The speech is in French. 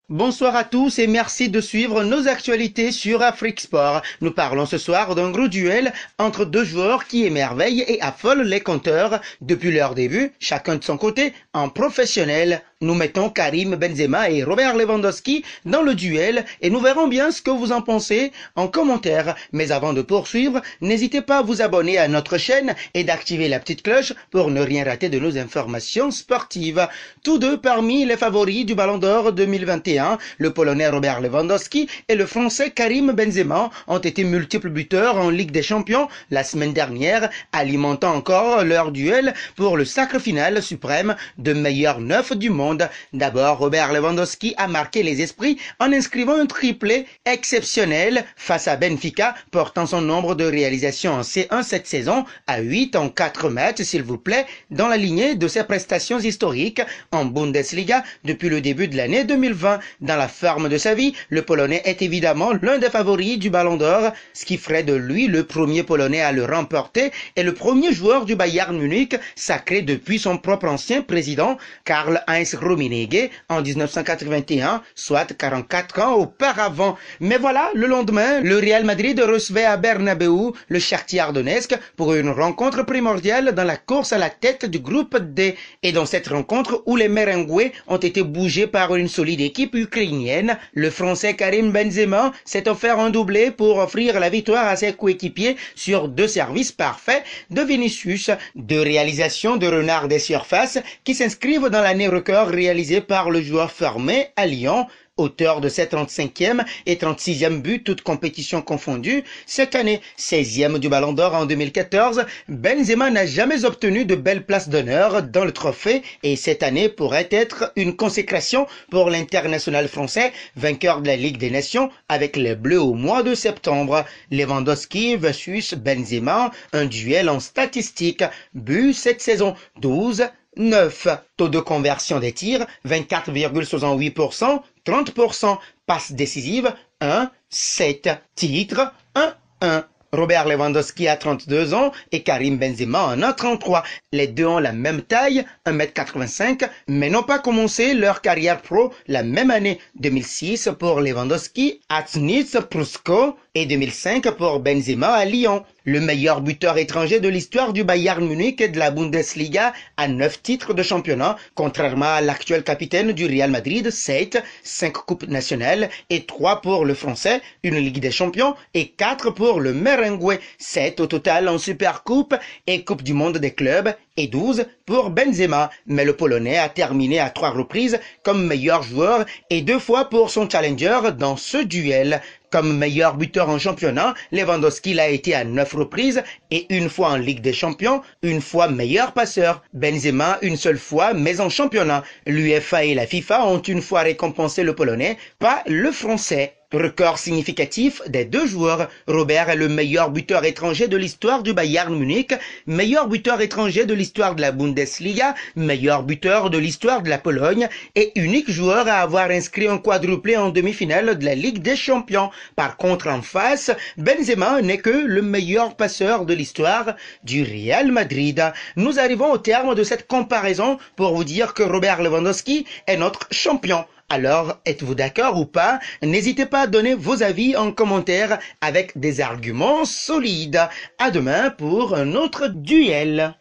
Bonsoir à tous et merci de suivre nos actualités sur Afrique Sport. Nous parlons ce soir d'un gros duel entre deux joueurs qui émerveillent et affolent les compteurs depuis leur début, chacun de son côté, en professionnel. Nous mettons Karim Benzema et Robert Lewandowski dans le duel et nous verrons bien ce que vous en pensez en commentaire. Mais avant de poursuivre, n'hésitez pas à vous abonner à notre chaîne et d'activer la petite cloche pour ne rien rater de nos informations sportives. Tous deux parmi les favoris du Ballon d'Or 2021, le Polonais Robert Lewandowski et le Français Karim Benzema ont été multiples buteurs en Ligue des Champions la semaine dernière, alimentant encore leur duel pour le sacre final suprême de meilleur neuf du monde. D'abord, Robert Lewandowski a marqué les esprits en inscrivant un triplé exceptionnel face à Benfica, portant son nombre de réalisations en C1 cette saison à 8 en 4 matchs, s'il vous plaît, dans la lignée de ses prestations historiques en Bundesliga depuis le début de l'année 2020. Dans la forme de sa vie, le Polonais est évidemment l'un des favoris du Ballon d'Or, ce qui ferait de lui le premier Polonais à le remporter et le premier joueur du Bayern Munich sacré depuis son propre ancien président, Karl-Heinz Rummenigge, en 1981, soit 44 ans auparavant. Mais voilà, le lendemain, le Real Madrid recevait à Bernabeu le Shakhtar Donetsk pour une rencontre primordiale dans la course à la tête du groupe D. Et dans cette rencontre où les Merengues ont été bougés par une solide équipe ukrainienne, le Français Karim Benzema s'est offert un doublé pour offrir la victoire à ses coéquipiers sur deux services parfaits de Vinicius, deux réalisations de renard des surfaces qui s'inscrivent dans l'année record réalisé par le joueur formé à Lyon, auteur de ses 35e et 36e buts, toutes compétitions confondues. Cette année, 16e du Ballon d'Or en 2014, Benzema n'a jamais obtenu de belle place d'honneur dans le trophée et cette année pourrait être une consécration pour l'international français, vainqueur de la Ligue des Nations avec les Bleus au mois de septembre. Lewandowski versus Benzema, un duel en statistiques. Buts cette saison, 12, 9. Taux de conversion des tirs, 24,68%, 30%. Passes décisives, 1, 7. Titres, 1, 1. Robert Lewandowski a 32 ans et Karim Benzema en a 33. Les deux ont la même taille, 1m85, mais n'ont pas commencé leur carrière pro la même année. 2006 pour Lewandowski à Znitz Prusko et 2005 pour Benzema à Lyon. Le meilleur buteur étranger de l'histoire du Bayern Munich et de la Bundesliga à 9 titres de championnat, contrairement à l'actuel capitaine du Real Madrid, 7, 5 coupes nationales et 3 pour le Français, une Ligue des Champions et 4 pour le Merengue, 7 au total en Supercoupe et Coupe du Monde des clubs et 12 pour Benzema. Mais le Polonais a terminé à 3 reprises comme meilleur joueur et 2 fois pour son challenger dans ce duel. Comme meilleur buteur en championnat, Lewandowski l'a été à 9 reprises et une fois en Ligue des Champions, une fois meilleur passeur. Benzema une seule fois, mais en championnat. L'UEFA et la FIFA ont une fois récompensé le Polonais, pas le Français. Record significatif des deux joueurs. Robert est le meilleur buteur étranger de l'histoire du Bayern Munich, meilleur buteur étranger de l'histoire de la Bundesliga, meilleur buteur de l'histoire de la Pologne et unique joueur à avoir inscrit un quadruplé en demi-finale de la Ligue des Champions. Par contre, en face, Benzema n'est que le meilleur passeur de l'histoire du Real Madrid. Nous arrivons au terme de cette comparaison pour vous dire que Robert Lewandowski est notre champion. Alors, êtes-vous d'accord ou pas? N'hésitez pas à donner vos avis en commentaire avec des arguments solides. À demain pour un autre duel.